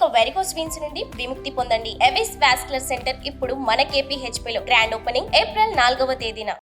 ఇక varicose veins నుండి విముక్తి పొందండి. ఎవిస్ వాస్కులర్ సెంటర్ ఇప్పుడు మన KPHP లో గ్రాండ్ ఓపెనింగ్ ఏప్రిల్ 4వ తేదీన.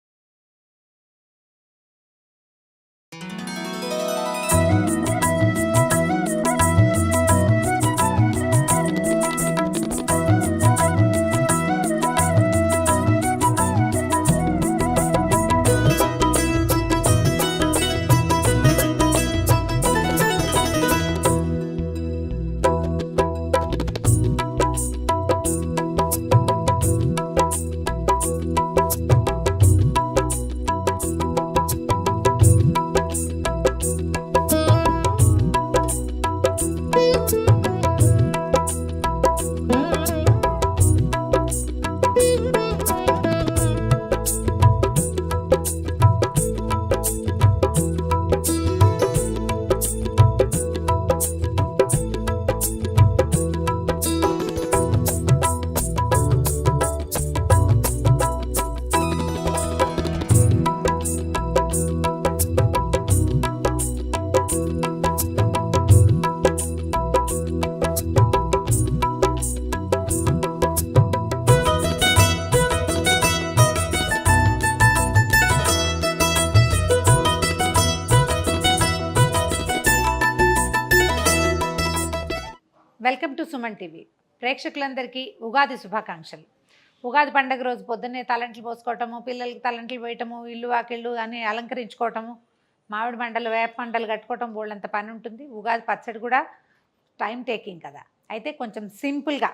Welcome to Suman TV. ప్రేక్షకులందరికీ ఉగాది శుభాకాంక్షలు. ఉగాది పండుగ రోజు పొద్దున్నే తలంట్లు పోసుకోవటము, పిల్లలకి తలంట్లు వేయటము, ఇల్లు వాకిళ్ళు అని అలంకరించుకోవటము, మామిడి మండలు వేప మండలు కట్టుకోవటం బోళ్ళంత పని ఉంటుంది. ఉగాది పచ్చడి కూడా టైం టేకింగ్ కదా. అయితే కొంచెం సింపుల్గా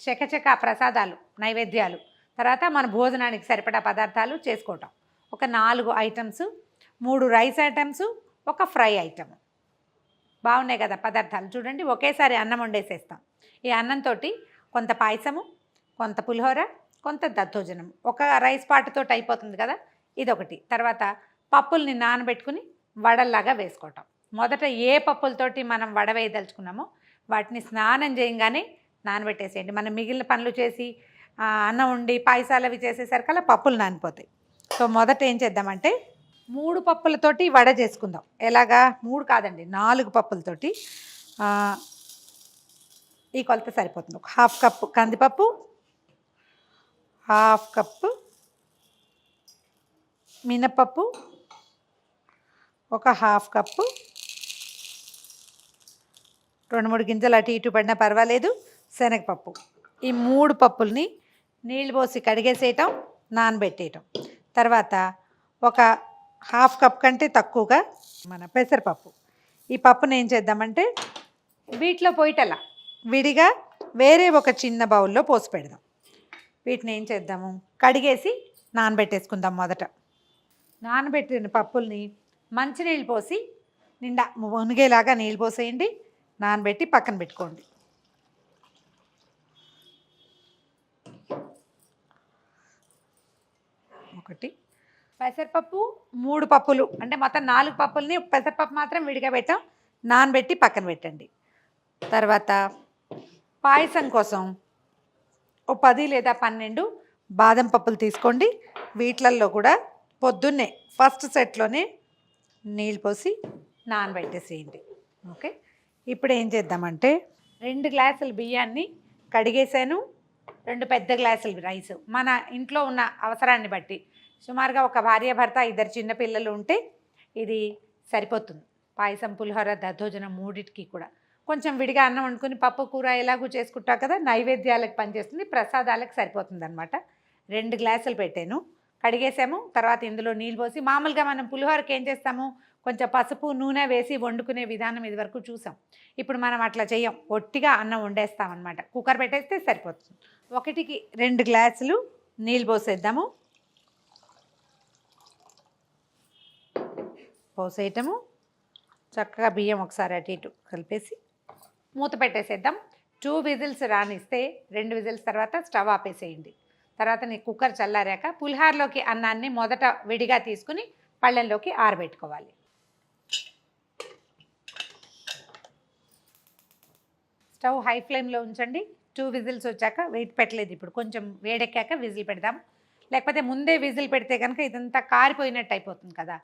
చకచక ప్రసాదాలు, నైవేద్యాలు, తర్వాత మన భోజనానికి సరిపడా పదార్థాలు చేసుకోవటం. ఒక 4 ఐటమ్స్, 3 రైస్ ఐటమ్స్, ఒక ఫ్రై ఐటమ్. బాగున్నాయి కదా పదార్థాలు. చూడండి, ఒకేసారి అన్నం వండేసేస్తాం. ఈ అన్నంతో కొంత పాయసము, కొంత పులిహోర, కొంత దద్దోజనం, ఒక రైస్ పాటుతో అయిపోతుంది కదా. ఇదొకటి. తర్వాత పప్పుల్ని నానబెట్టుకుని వడల్లాగా వేసుకోవటం. మొదట ఏ పప్పులతోటి మనం వడ వేయదలుచుకున్నామో వాటిని స్నానం చేయగానే నానబెట్టేసేయండి. మనం మిగిలిన పనులు చేసి అన్నం వండి పాయసాలు అవి చేసేసరికల్లా పప్పులు నానిపోతాయి. సో మొదట ఏం చేద్దామంటే 3 పప్పులతోటి వడ చేసుకుందాం. ఎలాగా? 3 కాదండి, 4 పప్పులతోటి. ఈ కొలత సరిపోతుంది. ఒక 1/2 కప్పు కందిపప్పు, 1/2 కప్పు మినపప్పు, ఒక 1/2 కప్పు, 2-3 గింజలు అటు ఇటు పడినా పర్వాలేదు, శనగపప్పు. ఈ 3 పప్పుల్ని నీళ్ళు పోసి కడిగేసేయటం, నానబెట్టేయటం. తర్వాత ఒక 1/2 కప్ కంటే తక్కువగా మన పెసరపప్పు. ఈ పప్పును ఏం చేద్దామంటే వీటిలో పోయిటలా విడిగా వేరే ఒక చిన్న బౌల్లో పోసి పెడదాం. వీటిని ఏం చేద్దాము, కడిగేసి నానబెట్టేసుకుందాం. మొదట నానబెట్టిన పప్పుల్ని మంచినీళ్ళు పోసి నిండా మునిగేలాగా నీళ్ళు పోసేయండి. నానబెట్టి పక్కన పెట్టుకోండి. ఒకటి పెసరపప్పు, 3 పప్పులు అంటే మొత్తం 4 పప్పుల్ని పెసరపప్పు మాత్రం విడిగా పెట్టాం, నానబెట్టి పక్కన పెట్టండి. తర్వాత పాయసం కోసం ఓ 10 లేదా 12 బాదం పప్పులు తీసుకోండి. వీటిలల్లో కూడా పొద్దున్నే ఫస్ట్ సెట్లోనే నీళ్ళు పోసి నానబెట్టేసేయండి. ఓకే. ఇప్పుడు ఏం చేద్దామంటే 2 గ్లాసుల బియ్యాన్ని కడిగేసాను, 2 పెద్ద గ్లాసులు రైస్. మన ఇంట్లో ఉన్న అవసరాన్ని బట్టి సుమారుగా ఒక భార్య భర్త 2 చిన్నపిల్లలు ఉంటే ఇది సరిపోతుంది. పాయసం, పులిహోర, దద్దోజనం 3టికి కూడా కొంచెం విడిగా అన్నం వండుకొని పప్పు కూర ఎలాగూ చేసుకుంటాం కదా, నైవేద్యాలకు పనిచేస్తుంది, ప్రసాదాలకు సరిపోతుంది అనమాట. 2 గ్లాసులు పెట్టాను, కడిగేసాము. తర్వాత ఇందులో నీళ్ళు పోసి మామూలుగా మనం పులిహోరకి ఏం చేస్తాము, కొంచెం పసుపు నూనె వేసి వండుకునే విధానం ఇది వరకు చూసాం. ఇప్పుడు మనం అట్లా చేయం, ఒట్టిగా అన్నం వండేస్తామన్నమాట. కుక్కర్ పెట్టేస్తే సరిపోతుంది. 1కి 2 గ్లాసులు నీళ్ళు పోసేద్దాము. పోసేయటము, చక్కగా బియ్యం ఒకసారి అటు ఇటు కలిపేసి మూత పెట్టేసేద్దాం. 2 విజిల్స్ రానిస్తే 2 విజిల్స్ తర్వాత స్టవ్ ఆపేసేయండి. తర్వాత నీ కుక్కర్ చల్లారాక పులిహారలోకి అన్నాన్ని మొదట విడిగా తీసుకుని పళ్ళెంలోకి ఆరబెట్టుకోవాలి. స్టవ్ హై ఫ్లేమ్లో ఉంచండి. 2 విజిల్స్ వచ్చాక వెయిట్ పెట్టలేదు, ఇప్పుడు కొంచెం వేడెక్కాక విజిల్ పెడదాం. లేకపోతే ముందే విజిల్ పెడితే కనుక ఇదంతా కారిపోయినట్టు అయిపోతుంది కదా.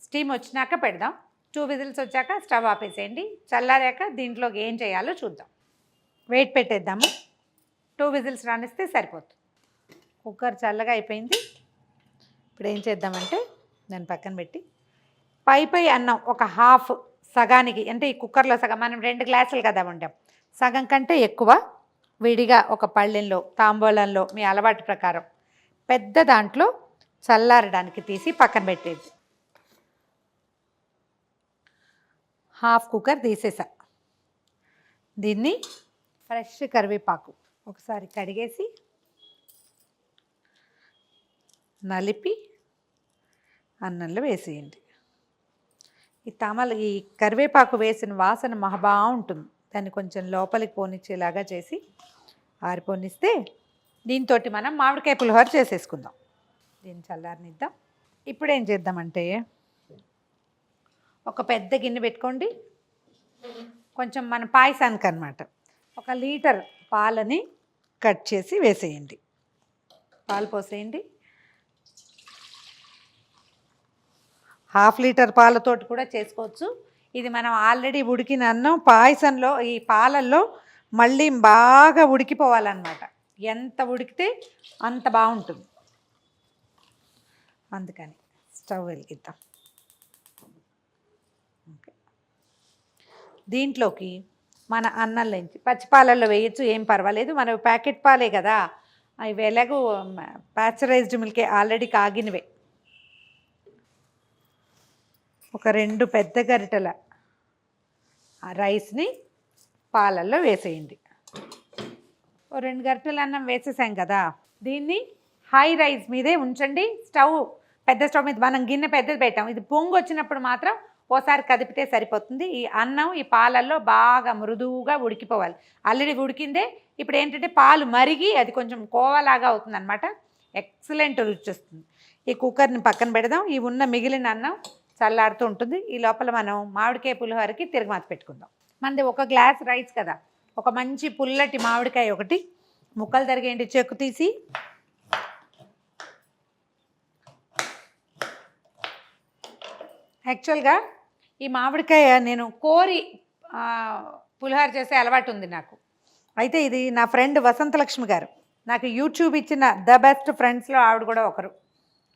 స్టీమ్ వచ్చినాక పెడదాం. 2 విజిల్స్ వచ్చాక స్టవ్ ఆపేసేయండి. చల్లారాక దీంట్లోకి ఏం చేయాలో చూద్దాం. వెయిట్ పెట్టేద్దాము. 2 విజిల్స్ రానిస్తే సరిపోతుంది. కుక్కర్ చల్లగా అయిపోయింది. ఇప్పుడు ఏం చేద్దామంటే దాన్ని పక్కన పెట్టి పై అన్నం ఒక హాఫ్ సగానికి, అంటే ఈ కుక్కర్లో సగం, మనం 2 గ్లాసులు కదా వండాం, సగం కంటే ఎక్కువ విడిగా ఒక పళ్ళెంలో తాంబూలంలో మీ అలవాటు ప్రకారం పెద్ద దాంట్లో చల్లారడానికి తీసి పక్కన పెట్టేది. హాఫ్ కుక్కర్ తీసేసా. దీన్ని ఫ్రెష్ కరివేపాకు ఒకసారి కడిగేసి నలిపి అన్నంలో వేసేయండి. ఈ కరివేపాకు వేసిన వాసన మహా బాగుంటుంది. దాన్ని కొంచెం లోపలికి పోనిచ్చేలాగా చేసి ఆరిపోనిస్తే దీంతో మనం మామిడికాయ పులిహోర చేసేసుకుందాం. దీన్ని చల్లారనిద్దాం. ఇప్పుడు ఏం చేద్దామంటే ఒక పెద్ద గిన్నె పెట్టుకోండి. కొంచెం మన పాయసానికి అనమాట 1 లీటర్ పాలని కట్ చేసి వేసేయండి. పాలు పోసేయండి. హాఫ్ లీటర్ పాలతోటి కూడా చేసుకోవచ్చు. ఇది మనం ఆల్రెడీ ఉడికిన అన్నం పాయసంలో ఈ పాలల్లో మళ్ళీ బాగా ఉడికిపోవాలన్నమాట. ఎంత ఉడికితే అంత బాగుంటుంది. అందుకని స్టవ్ వెలిగిద్దాం. దీంట్లోకి మన అన్నంలోంచి పచ్చిపాలల్లో వేయచ్చు, ఏం పర్వాలేదు. మన ప్యాకెట్ పాలే కదా, అవి ఎలాగో ప్యాస్చరైజ్డ్ మిల్కే, ఆల్రెడీ కాగినవే. ఒక 2 పెద్ద గరిటెల రైస్ని పాలల్లో వేసేయండి. 2 గరిటెల అన్నం వేసేసాం కదా, దీన్ని హై రైస్ మీదే ఉంచండి. పెద్ద స్టవ్ మీద మనం గిన్నె పెద్దది పెట్టాం. ఇది పొంగు వచ్చినప్పుడు మాత్రం ఓసారి కదిపితే సరిపోతుంది. ఈ అన్నం ఈ పాలల్లో బాగా మృదువుగా ఉడికిపోవాలి. ఆల్రెడీ ఉడికిందే. ఇప్పుడు ఏంటంటే పాలు మరిగి అది కొంచెం కోవలాగా అవుతుంది అనమాట. ఎక్సలెంట్ రుచి వస్తుంది. ఈ కుక్కర్ని పక్కన పెడదాం. ఈ ఉన్న మిగిలిన అన్నం చల్లారుతూ ఉంటుంది. ఈ లోపల మనం మామిడికాయ పులిహోరకి తిరగమాత పెట్టుకుందాం. మనది 1 గ్లాస్ రైస్ కదా, ఒక మంచి పుల్లటి మామిడికాయ ఒకటి ముక్కలు తరిగేయండి. చెక్కు తీసి యాక్చువల్గా ఈ మామిడికాయ నేను కోరి పులిహోర చేసే అలవాటు ఉంది నాకు. అయితే ఇది నా ఫ్రెండ్ వసంతలక్ష్మి గారు నాకు యూట్యూబ్ ఇచ్చిన ద బెస్ట్ ఫ్రెండ్స్లో ఆవిడ కూడా ఒకరు.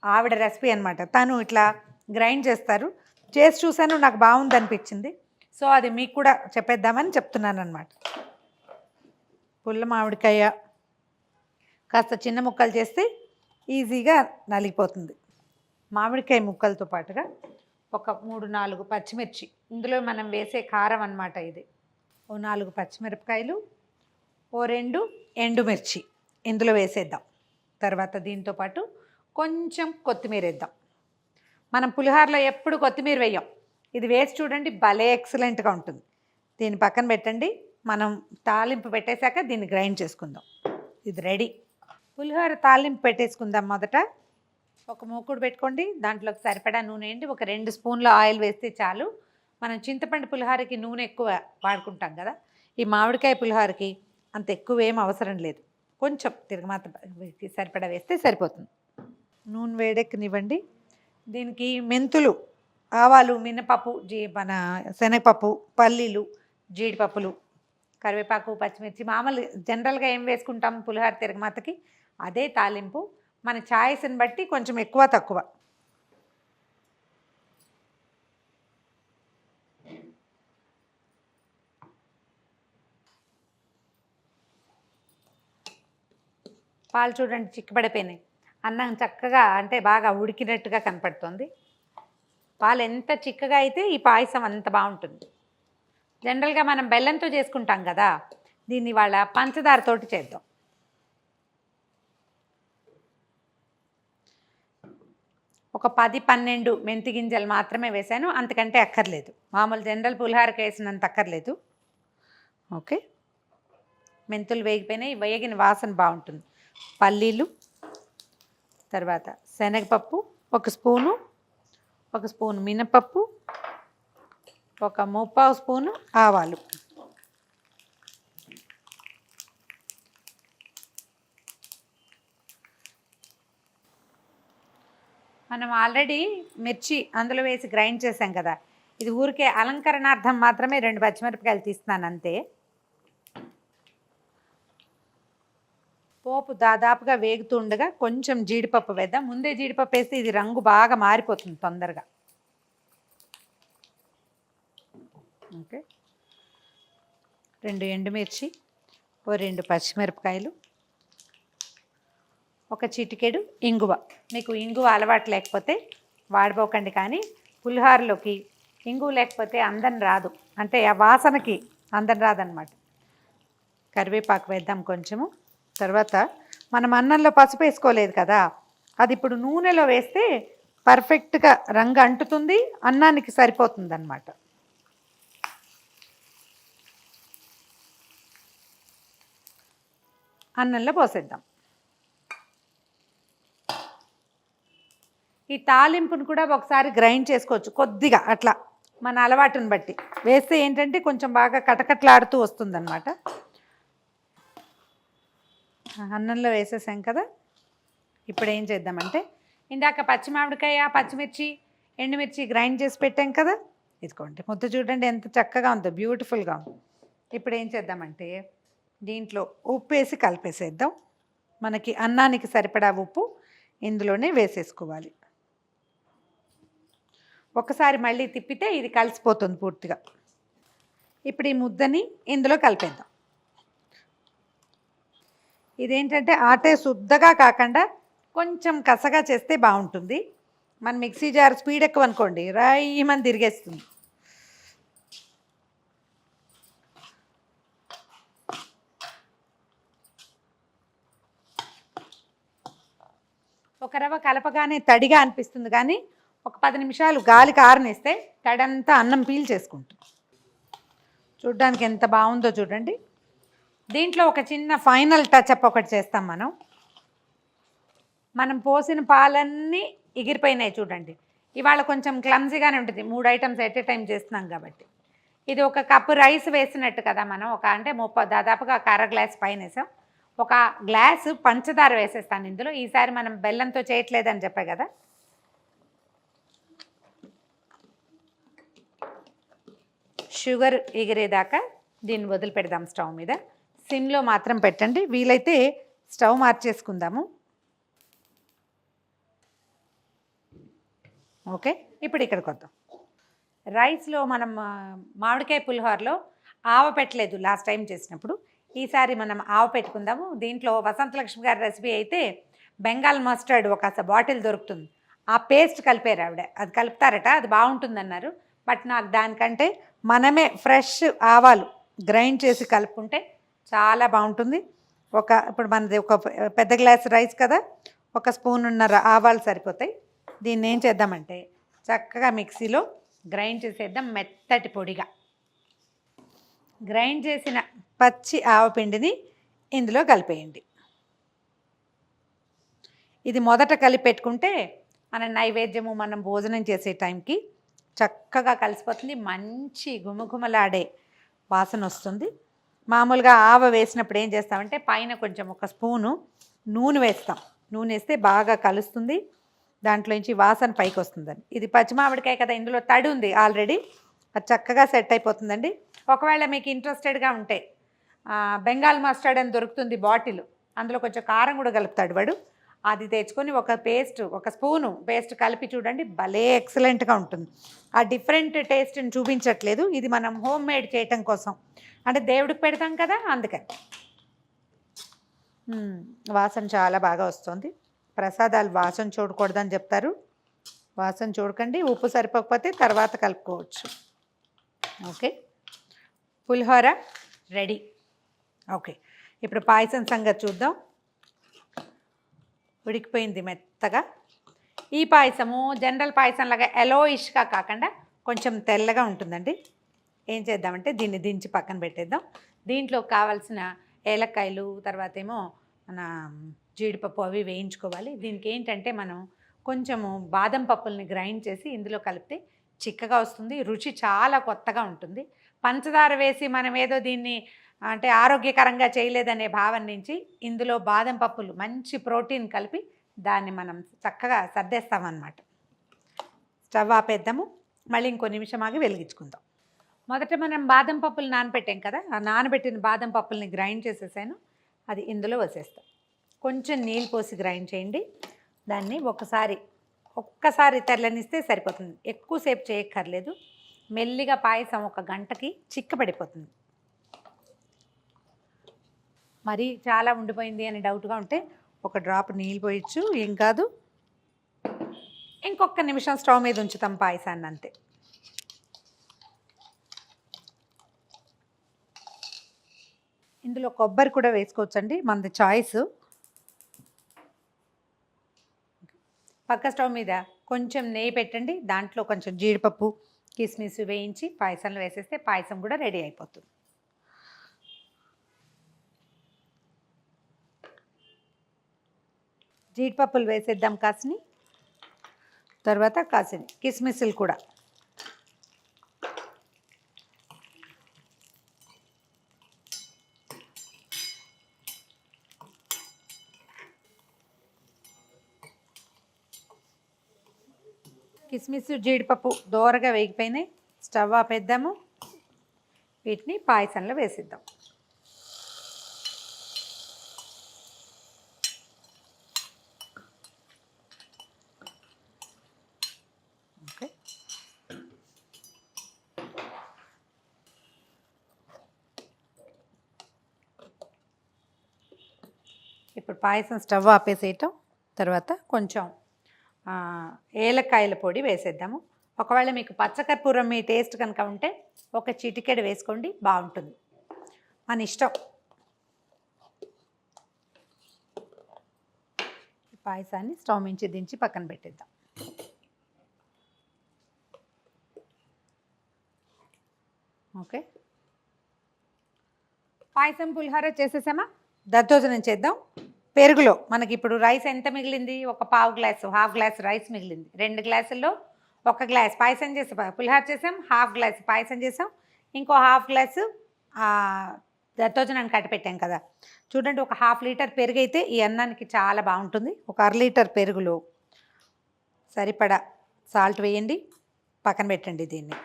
ఆవిడ రెసిపీ అనమాట. తను ఇట్లా గ్రైండ్ చేస్తారు. చేసి చూశాను, నాకు బాగుంది అనిపించింది. సో అది మీకు కూడా చెప్పేద్దామని చెప్తున్నాను అనమాట. పుల్ల మామిడికాయ కాస్త చిన్న ముక్కలు చేస్తే ఈజీగా నలిగిపోతుంది. మామిడికాయ ముక్కలతో పాటుగా ఒక 3-4 పచ్చిమిర్చి, ఇందులో మనం వేసే కారం అన్నమాట ఇది. 4 పచ్చిమిరపకాయలు, 2 ఎండుమిర్చి ఇందులో వేసేద్దాం. తర్వాత దీంతో పాటు కొంచెం కొత్తిమీర వేద్దాం. మనం పులిహోరలో ఎప్పుడు కొత్తిమీర వేయం. ఇది వేసి చూడండి, భలే ఎక్సలెంట్గా ఉంటుంది. దీన్ని పక్కన పెట్టండి. మనం తాలింపు పెట్టేశాక దీన్ని గ్రైండ్ చేసుకుందాం. ఇది రెడీ. పులిహోర తాలింపు పెట్టేసుకుందాం. మొదట ఒక మూకుడు పెట్టుకోండి. దాంట్లోకి సరిపడా నూనె వేయండి. ఒక 2 స్పూన్ల ఆయిల్ వేస్తే చాలు. మనం చింతపండు పులిహోరకి నూనె ఎక్కువ వాడుకుంటాం కదా, ఈ మామిడికాయ పులిహోరకి అంత ఎక్కువ ఏం అవసరం లేదు. కొంచెం తిరగమాత సరిపడా వేస్తే సరిపోతుంది. నూనె వేడెక్కనివ్వండి. దీనికి మెంతులు, ఆవాలు, మినపప్పు, మన శనగపప్పు, పల్లీలు, జీడిపప్పులు, కరివేపాకు, పచ్చిమిర్చి, మామూలు జనరల్గా ఏం వేసుకుంటాం పులిహోర తిరగమాతకి అదే తాలింపు. మన ఛాయిస్ని బట్టి కొంచెం ఎక్కువ తక్కువ. పాలు చూడండి చిక్కబడిపోయినాయి. అన్నం చక్కగా అంటే బాగా ఉడికినట్టుగా కనపడుతుంది. పాలు ఎంత చిక్కగా అయితే ఈ పాయసం అంత బాగుంటుంది. జనరల్గా మనం బెల్లంతో చేసుకుంటాం కదా, దీన్ని ఇవాళ పంచదారతోటి చేద్దాం. ఒక 10-12 మెంతి గింజలు మాత్రమే వేసాను, అంతకంటే అక్కర్లేదు. మామూలు జనరల్ పులిహోరకి వేసినంత అక్కర్లేదు. ఓకే, మెంతులు వేగిపోయినాయి. వేగిన వాసన బాగుంటుంది. పల్లీలు, తర్వాత శనగపప్పు 1 స్పూను, 1 స్పూను మినపప్పు, 1/3 స్పూను ఆవాలు, మనం ఆల్రెడీ మిర్చి అందులో వేసి గ్రైండ్ చేసాం కదా, ఇది ఊరికే అలంకరణార్థం మాత్రమే 2 పచ్చిమిరపకాయలు తీస్తున్నాను అంతే. పోపు దాదాపుగా వేగుతుండగా కొంచెం జీడిపప్పు వేద్దాం. ముందే జీడిపప్పు వేస్తే ఇది రంగు బాగా మారిపోతుంది తొందరగా. ఓకే, 2 ఎండుమిర్చి, 2 పచ్చిమిరపకాయలు, ఒక చిటికెడు ఇంగువ. మీకు ఇంగువ అలవాటు లేకపోతే వాడిపోకండి, కానీ పులిహోరలోకి ఇంగువ లేకపోతే అందం రాదు, అంటే ఆ వాసనకి అందం రాదనమాట. కరివేపాకు వేద్దాం కొంచెము. తర్వాత మనం అన్నంలో పసుపు వేసుకోలేదు కదా, అది ఇప్పుడు నూనెలో వేస్తే పర్ఫెక్ట్గా రంగు అంటుతుంది, అన్నానికి సరిపోతుంది అన్నమాట. అన్నంలో పోసేద్దాం. ఈ తాలింపును కూడా ఒకసారి గ్రైండ్ చేసుకోవచ్చు కొద్దిగా, అట్లా మన అలవాటుని బట్టి వేస్తే ఏంటంటే కొంచెం బాగా కటకట్లాడుతూ వస్తుందన్నమాట. అన్నంలో వేసేసాం కదా, ఇప్పుడు ఏం చేద్దామంటే ఇందాక పచ్చిమామిడికాయ, పచ్చిమిర్చి, ఎండుమిర్చి గ్రైండ్ చేసి పెట్టాం కదా, ఇదిగోండి ముద్ద చూడండి ఎంత చక్కగా ఉందో, బ్యూటిఫుల్గా ఉంది. ఇప్పుడు ఏం చేద్దామంటే దీంట్లో ఉప్పు వేసి కలిపేసేద్దాం. మనకి అన్నానికి సరిపడా ఉప్పు ఇందులోనే వేసేసుకోవాలి. ఒకసారి మళ్ళీ తిప్పితే ఇది కలిసిపోతుంది పూర్తిగా. ఇప్పుడు ఈ ముద్దని ఇందులో కలిపేద్దాం. ఇదేంటంటే ఆటే శుద్ధగా కాకుండా కొంచెం కసగా చేస్తే బాగుంటుంది. మన మిక్సీ జార్ స్పీడ్ ఎక్కువ అనుకోండి, రాయమని తిరిగేస్తుంది. ఒక రవ్వ కలపగానే తడిగా అనిపిస్తుంది, కానీ ఒక 10 నిమిషాలు గాలికి ఆరనిస్తే తడంతా అన్నం పీల్ చేసుకుంటుంది. చూడ్డానికి ఎంత బాగుందో చూడండి. దీంట్లో ఒక చిన్న ఫైనల్ టచ్అప్ ఒకటి చేస్తాం. మనం పోసిన పాలన్నీ ఎగిరిపోయినాయి చూడండి. ఇవాళ కొంచెం క్లమ్జీగానే ఉంటుంది, 3 ఐటమ్స్ ఎట్ ఏ టైం చేస్తున్నాం కాబట్టి. ఇది 1 కప్పు రైస్ వేసినట్టు కదా మనం, అంటే దాదాపుగా 1/2 గ్లాస్ పైన వేసాం. 1 గ్లాసు పంచదార వేసేస్తాను ఇందులో. ఈసారి మనం బెల్లంతో చేయట్లేదని చెప్పే కదా. షుగర్ ఎగిరేదాకా దీన్ని వదిలిపెడదాం స్టవ్ మీద. సిమ్లో మాత్రం పెట్టండి, వీలైతే స్టవ్ మార్చేసుకుందాము. ఓకే, ఇప్పుడు ఇక్కడికి వద్దాం. రైస్లో మనం మామిడికాయ పులిహోరలో ఆవ పెట్టలేదు లాస్ట్ టైం చేసినప్పుడు, ఈసారి మనం ఆవ పెట్టుకుందాము. దీంట్లో వసంతలక్ష్మి గారి రెసిపీ అయితే బెంగాల్ మస్టర్డ్ ఒక బాటిల్ దొరుకుతుంది, ఆ పేస్ట్ కలిపారు ఆవిడ, అది కలుపుతారట, అది బాగుంటుందన్నారు. బట్ నాకు దానికంటే మనమే ఫ్రెష్ ఆవాలు గ్రైండ్ చేసి కలుపుకుంటే చాలా బాగుంటుంది. ఇప్పుడు మనది 1 పెద్ద గ్లాస్ రైస్ కదా, 1 స్పూనున్నర ఆవాలు సరిపోతాయి. దీన్ని ఏం చేద్దామంటే చక్కగా మిక్సీలో గ్రైండ్ చేసేద్దాం మెత్తటి పొడిగా. గ్రైండ్ చేసిన పచ్చి ఆవపిండిని ఇందులో కలిపేయండి. ఇది మొదట కలిపి పెట్టుకుంటే మన నైవేద్యము మనం భోజనం చేసే టైంకి చక్కగా కలిసిపోతుంది, మంచి గుమగుమలాడే వాసన వస్తుంది. మామూలుగా ఆవ వేసినప్పుడు ఏం చేస్తామంటే పైన కొంచెం 1 స్పూను నూనె వేస్తాం. నూనె వేస్తే బాగా కలుస్తుంది, దాంట్లోంచి వాసన పైకి వస్తుందని. ఇది పచ్చిమామిడికాయ కదా, ఇందులో తడి ఉంది ఆల్రెడీ, అది చక్కగా సెట్ అయిపోతుందండి. ఒకవేళ మీకు ఇంట్రెస్టెడ్గా ఉంటే బెంగాల్ మస్టర్డ్ అని దొరుకుతుంది బాటిల్, అందులో కొంచెం కారం కూడా కలుపుతాడు వాడు, అది తెచ్చుకొని 1 స్పూను పేస్ట్ కలిపి చూడండి, భలే ఎక్సలెంట్గా ఉంటుంది. ఆ డిఫరెంట్ టేస్ట్ని చూపించట్లేదు, ఇది మనం హోమ్ మేడ్ చేయటం కోసం, అంటే దేవుడికి పెడతాం కదా అందుకని. వాసన చాలా బాగా వస్తుంది. ప్రసాదాలు వాసన చూడకూడదని చెప్తారు, వాసన చూడకండి. ఉప్పు సరిపోకపోతే తర్వాత కలుపుకోవచ్చు. ఓకే, పులిహోర రెడీ. ఓకే, ఇప్పుడు పాయసం సంగతి చూద్దాం. ఉడికిపోయింది మెత్తగా. ఈ పాయసము జనరల్ పాయసంలాగా ఎలోయిష్గా కాకుండా కొంచెం తెల్లగా ఉంటుందండి. ఏం చేద్దామంటే దీన్ని దించి పక్కన పెట్టేద్దాం. దీంట్లో కావాల్సిన ఏలక్కాయలు, తర్వాత ఏమో మన జీడిపప్పు అవి వేయించుకోవాలి. దీనికి ఏంటంటే మనం కొంచెము బాదం పప్పుల్ని గ్రైండ్ చేసి ఇందులో కలిపితే చిక్కగా వస్తుంది, రుచి చాలా కొత్తగా ఉంటుంది. పంచదార వేసి మనం ఏదో దీన్ని అంటే ఆరోగ్యకరంగా చేయలేదనే భావన నుంచి ఇందులో బాదం పప్పులు మంచి ప్రోటీన్ కలిపి దాన్ని మనం చక్కగా సర్దేస్తామన్నమాట. స్టవ్ ఆపేద్దాము, మళ్ళీ ఇంకో నిమిషం ఆగి వెలిగించుకుందాం. మొదట మనం బాదం పప్పులు నానబెట్టాం కదా, ఆ నానబెట్టిన బాదం పప్పుల్ని గ్రైండ్ చేసేసాను, అది ఇందులో వేసేస్తాం. కొంచెం నీళ్ళు పోసి గ్రైండ్ చేయండి. దాన్ని ఒక్కసారి తెరలనిస్తే సరిపోతుంది. ఎక్కువసేపు చేయక్కర్లేదు. మెల్లిగా పాయసం 1 గంటకి చిక్కపడిపోతుంది. మరి చాలా ఉండిపోయింది అని డౌట్గా ఉంటే 1 డ్రాప్ నీళ్ళు పోయచ్చు, ఏం కాదు. ఇంకొక నిమిషం స్టవ్ మీద ఉంచుతాం పాయసాన్ని, అంతే. ఇందులో కొబ్బరి కూడా వేసుకోవచ్చండి, మనది చాయిస్. పక్క స్టవ్ మీద కొంచెం నెయ్యి పెట్టండి. దాంట్లో కొంచెం జీడిపప్పు, కిస్మిస్ వేయించి పాయసంలో వేసేస్తే పాయసం కూడా రెడీ అయిపోతుంది. జీడిపప్పులు వేసేద్దాం కాసిని. తర్వాత కాసిని కిస్మిస్లు కూడా. కిస్మిస్ జీడిపప్పు దోరగా వేగిపోయినాయి. స్టవ్ ఆపేద్దాము. వీటిని పాయసంలో వేసిద్దాం. ఓకే, ఇప్పుడు పాయసం స్టవ్ ఆపేసేయటం. తర్వాత కొంచెం ఏలక్కాయల పొడి వేసేద్దాము. ఒకవేళ మీకు పచ్చకర్పూరం మీ టేస్ట్ కనుక ఉంటే 1 చిటికెడు వేసుకోండి, బాగుంటుంది. మన ఇష్టం. పాయసాన్ని స్టవ్ నుంచి దించి పక్కన పెట్టేద్దాం. ఓకే, పాయసం పులిహోర చేసేసామా? దద్దోజనం చేద్దాం. పెరుగులో మనకి ఇప్పుడు రైస్ ఎంత మిగిలింది? 1 పావు గ్లాసు, హాఫ్ గ్లాస్ రైస్ మిగిలింది. 2 గ్లాసుల్లో 1 గ్లాస్ పాయసం చేసి పులిహోర చేసాం, హాఫ్ గ్లాస్ పాయసం చేసాం, ఇంకో హాఫ్ గ్లాసు దద్దోజనానికి కట్టిపెట్టాం కదా. చూడండి, 1/2 లీటర్ పెరుగు అయితే ఈ అన్నానికి చాలా బాగుంటుంది. 1 లీటర్ పెరుగులో సరిపడా సాల్ట్ వేయండి, పక్కన పెట్టండి దీన్ని.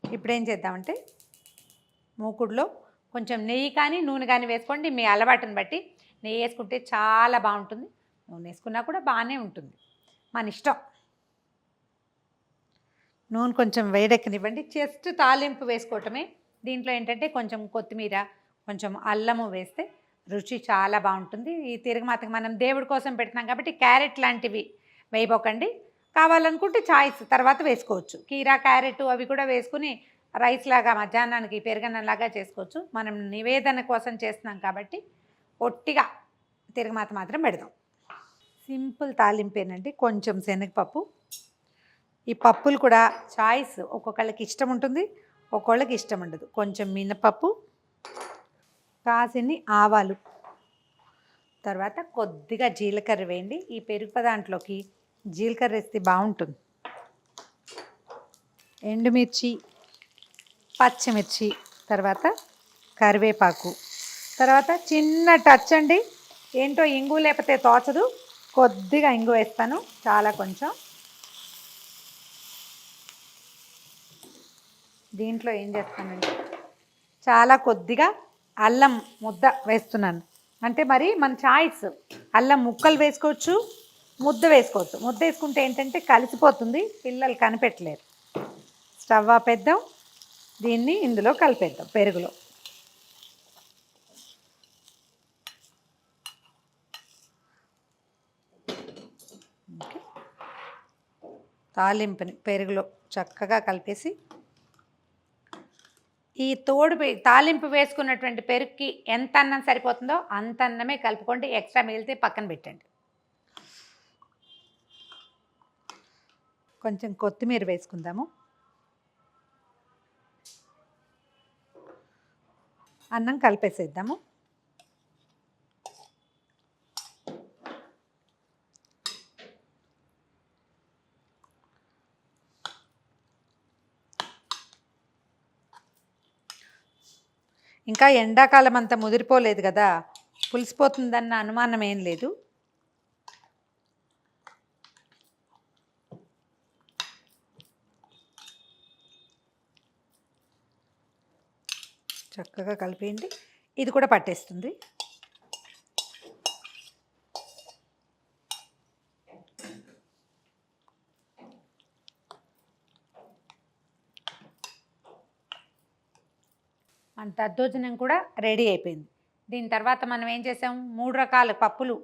ఇప్పుడు ఏం చేద్దామంటే మూకుడులో కొంచెం నెయ్యి కానీ నూనె కానీ వేసుకోండి, మీ అలవాటుని బట్టి. నెయ్యి వేసుకుంటే చాలా బాగుంటుంది, నూనె వేసుకున్నా కూడా బాగానే ఉంటుంది, మన ఇష్టం. నూనె కొంచెం వేడెక్కనివ్వండి. జస్ట్ తాలింపు వేసుకోవటమే. దీంట్లో ఏంటంటే కొంచెం కొత్తిమీర, కొంచెం అల్లము వేస్తే రుచి చాలా బాగుంటుంది. ఈ తిరగమాతకి మనం దేవుడి కోసం పెడుతున్నాం కాబట్టి క్యారెట్ లాంటివి వేయబోకండి. కావాలనుకుంటే చాయిస్ తర్వాత వేసుకోవచ్చు. కీరా, క్యారెట్ అవి కూడా వేసుకుని రైస్ లాగా మధ్యాహ్నానికి పెరుగన్నంలాగా చేసుకోవచ్చు. మనం నివేదన కోసం చేస్తున్నాం కాబట్టి ఒట్టిగా తిరగమాత మాత్రం పెడదాం. సింపుల్ తాలింపేనండి. కొంచెం శనగపప్పు. ఈ పప్పులు కూడా చాయిస్, ఒక్కొక్కళ్ళకి ఇష్టం ఉంటుంది, ఒక్కొక్కళ్ళకి ఇష్టం ఉండదు. కొంచెం మినపప్పు, కాసిన్ని ఆవాలు, తర్వాత కొద్దిగా జీలకర్ర వేయండి. ఈ పెరుగు దాంట్లోకి జీలకర్ర వేస్తే బాగుంటుంది. ఎండుమిర్చి, పచ్చిమిర్చి, తర్వాత కరివేపాకు, తర్వాత చిన్న టచ్ అండి, ఏంటో ఇంగు లేకపోతే తోచదు, కొద్దిగా ఇంగు వేస్తాను, చాలా కొంచెం. దీంట్లో ఏం చేస్తానంటే చాలా కొద్దిగా అల్లం ముద్ద వేస్తున్నాను. అంటే మరి మన చాయిస్, అల్లం ముక్కలు వేసుకోవచ్చు, ముద్ద వేసుకోవచ్చు. ముద్ద వేసుకుంటే ఏంటంటే కలిసిపోతుంది, పిల్లలు కనిపెట్టలేరు. స్టవ్ ఆపేద్దాం. దీన్ని ఇందులో కలిపేద్దాం, పెరుగులో. తాలింపుని పెరుగులో చక్కగా కలిపేసి, ఈ తాలింపు వేసుకున్నటువంటి పెరుగుకి ఎంత అన్నం సరిపోతుందో అంత అన్నమే కలుపుకోండి. ఎక్స్ట్రా మిగిలితే పక్కన పెట్టండి. కొంచెం కొత్తిమీర వేసుకుందాము. అన్నం కలిపేసేద్దాము. ఇంకా ఎండాకాలం అంతా ముదిరిపోలేదు కదా, పులిసిపోతుందన్న అనుమానం ఏం లేదు. చక్కగా కలిపేయండి. ఇది కూడా పట్టేస్తుంది. దద్దోజనం కూడా రెడీ అయిపోయింది. దీని తర్వాత మనం ఏం చేసాం, 3 రకాల పప్పులు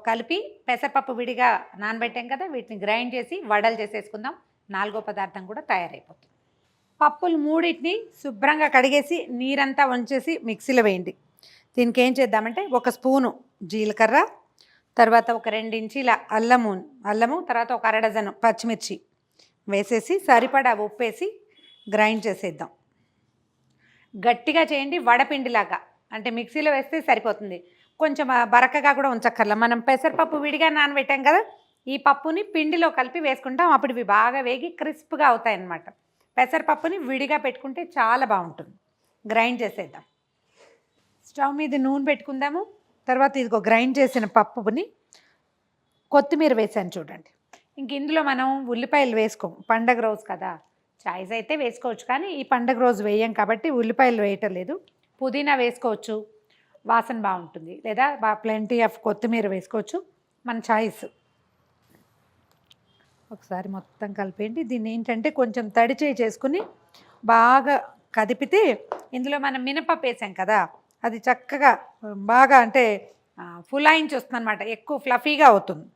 కలిపి పెసరపప్పు విడిగా నానబెట్టాం కదా, వీటిని గ్రైండ్ చేసి వడలు చేసేసుకుందాం. 4వ పదార్థం కూడా తయారైపోతుంది. పప్పులు మూడింటిని శుభ్రంగా కడిగేసి నీరంతా వంచేసి మిక్సీలో వేయండి. దీనికి ఏం చేద్దామంటే 1 స్పూను జీలకర్ర, తర్వాత ఒక 2 ఇంచీల అల్లము, తర్వాత ఒక అర డజను పచ్చిమిర్చి వేసేసి సరిపడా ఉప్పేసి గ్రైండ్ చేసేద్దాం. గట్టిగా చేయండి, వడపిండిలాగా. అంటే మిక్సీలో వేస్తే సరిపోతుంది. కొంచెం బరకగా కూడా ఉంచక్కర్లా. మనం పెసరపప్పు విడిగా నానబెట్టాం కదా, ఈ పప్పుని పిండిలో కలిపి వేసుకుంటాం. అప్పుడు ఇవి బాగా వేగి క్రిస్ప్గా అవుతాయి అన్నమాట. పెసరపప్పుని విడిగా పెట్టుకుంటే చాలా బాగుంటుంది. గ్రైండ్ చేసేద్దాం. స్టవ్ మీద నూనె పెట్టుకుందాము. తర్వాత ఇదిగో గ్రైండ్ చేసిన పప్పుని కొత్తిమీర వేసాను చూడండి. ఇంక ఇందులో మనం ఉల్లిపాయలు వేసుకోం, పండగ రోజు కదా. చాయ్స్ అయితే వేసుకోవచ్చు, కానీ ఈ పండగ రోజు వేయం కాబట్టి ఉల్లిపాయలు వేయటం లేదు. పుదీనా వేసుకోవచ్చు, వాసన బాగుంటుంది. లేదా ప్లెంటీ ఆఫ్ కొత్తిమీర వేసుకోవచ్చు, మన చాయిస్. ఒకసారి మొత్తం కలిపేయండి. దీన్ని ఏంటంటే కొంచెం తడి చేయి చేసుకుని బాగా కదిపితే ఇందులో మనం మినపప్పు వేసాం కదా, అది చక్కగా బాగా అంటే ఫులాయించి వస్తుంది అనమాట. ఎక్కువ ఫ్లఫీగా అవుతుంది.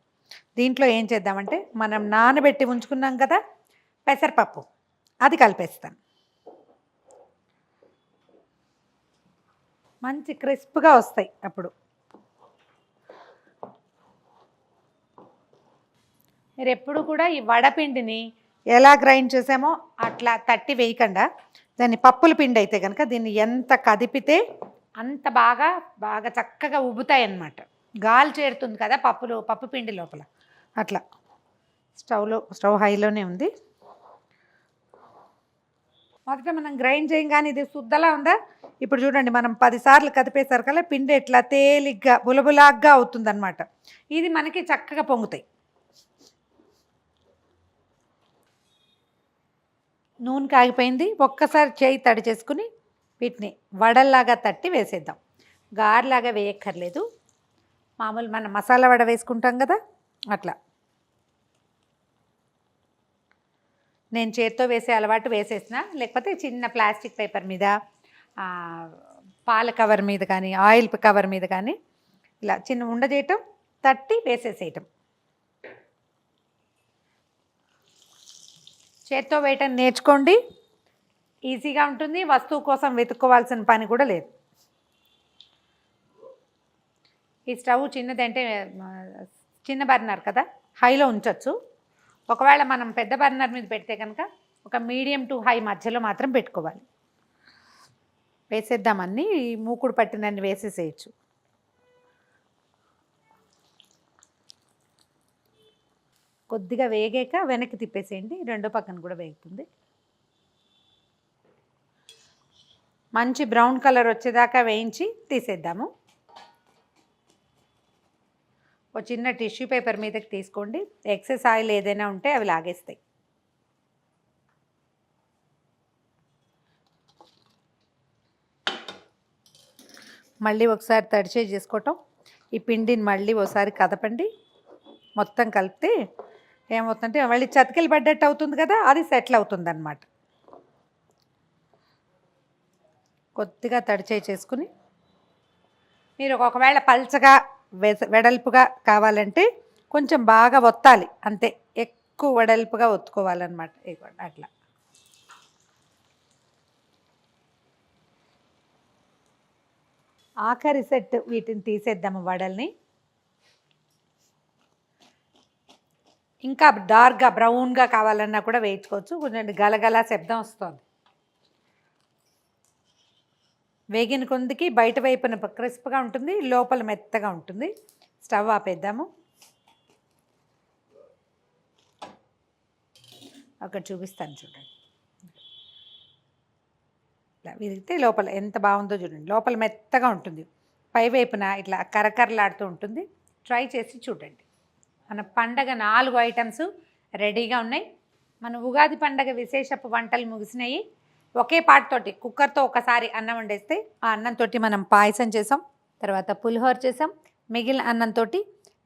దీంట్లో ఏం చేద్దామంటే మనం నానబెట్టి ఉంచుకున్నాం కదా పెసరపప్పు, అది కలిపేస్తాను. మంచి క్రిస్ప్గా వస్తాయి అప్పుడు. మీరు ఎప్పుడు కూడా ఈ వడపిండిని ఎలా గ్రైండ్ చేసామో అట్లా తట్టి వేయకుండా, దాన్ని పప్పుల పిండి అయితే కనుక దీన్ని ఎంత కదిపితే అంత బాగా చక్కగా ఉబ్బుతాయి అన్నమాట. గాలి చేరుతుంది కదా పప్పు పిండి లోపల. అట్లా స్టవ్ హైలోనే ఉంది. మొదట మనం గ్రైండ్ చేయం కానీ ఇది శుద్ధలా ఉందా. ఇప్పుడు చూడండి, మనం 10 సార్లు కదిపేసరికల్లా పిండి ఎట్లా తేలిగ్గా బులబులాగ్గా అవుతుంది అనమాట. ఇది మనకి చక్కగా పొంగుతాయి. నూనె కాగిపోయింది. ఒక్కసారి చేయి తడి చేసుకుని వీటిని వడల్లాగా తట్టి వేసేద్దాం. గారెలాగా వేయక్కర్లేదు, మామూలు మనం మసాలా వడ వేసుకుంటాం కదా అట్లా. నేను చేత్తో వేసే అలవాటు వేసేసిన, లేకపోతే చిన్న ప్లాస్టిక్ పేపర్ మీద, పాల కవర్ మీద కానీ, ఆయిల్ కవర్ మీద కానీ ఇలా చిన్న ఉండ చేయటం, తట్టి వేసేసేయటం. చేత్తో వేయటం నేర్చుకోండి, ఈజీగా ఉంటుంది. వస్తువు కోసం వెతుక్కోవాల్సిన పని కూడా లేదు. ఈ స్టవ్ చిన్నదంటే చిన్న బర్నర్ కదా, హైలో ఉంచవచ్చు. ఒకవేళ మనం పెద్ద బర్నర్ మీద పెడితే కనుక ఒక మీడియం టు హై మధ్యలో మాత్రం పెట్టుకోవాలి. వేసేద్దామన్నీ, మూకుడు పట్టినన్ని వేసేసేయచ్చు. కొద్దిగా వేగాక వెనక్కి తిప్పేసేయండి, రెండో పక్కన కూడా వేగుతుంది. మంచి బ్రౌన్ కలర్ వచ్చేదాకా వేయించి తీసేద్దాము. ఒక చిన్న టిష్యూ పేపర్ మీదకి తీసుకోండి. ఎక్సెస్ ఆయిల్ ఏదైనా ఉంటే అవి లాగేస్తాయి. మళ్ళీ ఒకసారి తడిచే చేసుకోవటం. ఈ పిండిని మళ్ళీ ఒకసారి కదపండి. మొత్తం కలిపితే ఏమవుతుందంటే మళ్ళీ చతికిలు పడ్డట్టు అవుతుంది కదా, అది సెటిల్ అవుతుంది అన్నమాట. కొద్దిగా తడిచే చేసుకుని, మీరు ఒకవేళ పల్చగా వెడల్పుగా కావాలంటే కొంచెం బాగా ఒత్తాలి అంతే, ఎక్కువ వెడల్పుగా ఒత్తుకోవాలన్నమాట. అట్లా ఆఖరి సెట్ వీటిని తీసేద్దాము వడల్ని. ఇంకా డార్క్గా బ్రౌన్గా కావాలన్నా కూడా వేయించుకోవచ్చు. కొంచెం గలగల శబ్దం వస్తుంది. వేగిన కొందికి బయట వైపున క్రిస్ప్గా ఉంటుంది, లోపల మెత్తగా ఉంటుంది. స్టవ్ ఆపేద్దాము. అక్కడ చూపిస్తాను చూడండి. ఇట్లా విరిగితే లోపల ఎంత బాగుందో చూడండి. లోపల మెత్తగా ఉంటుంది, పై వైపున ఇట్లా కరకరలాడుతూ ఉంటుంది. ట్రై చేసి చూడండి. మన పండగ 4 ఐటమ్స్ రెడీగా ఉన్నాయి. మన ఉగాది పండగ విశేషపు వంటలు ముగిసినాయి. ఒకే పాటతోటి కుక్కర్తో ఒకసారి అన్నం వండేస్తే ఆ అన్నంతో మనం పాయసం చేసాం, తర్వాత పులిహోర చేసాం, మిగిలిన అన్నంతో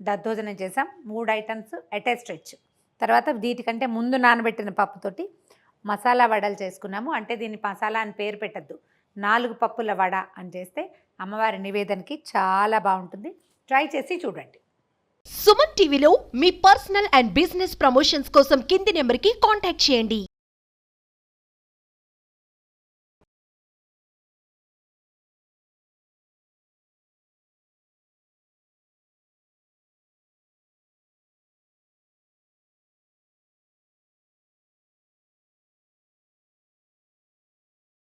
దద్దోజనం చేసాం. 3 ఐటమ్స్ ఎట్ ఏ స్ట్రెచ్. తర్వాత వీటికంటే ముందు నానబెట్టిన పప్పుతోటి మసాలా వడలు చేసుకున్నాము. అంటే దీన్ని మసాలా అని పేరు పెట్టద్దు, 4 పప్పుల వడ అని చేస్తే అమ్మవారి నివేదనకి చాలా బాగుంటుంది. ట్రై చేసి చూడండి. సుమన్ టీవీలో మీ పర్సనల్ అండ్ బిజినెస్ ప్రమోషన్స్ కోసం కింది నెంబర్కి కాంటాక్ట్ చేయండి.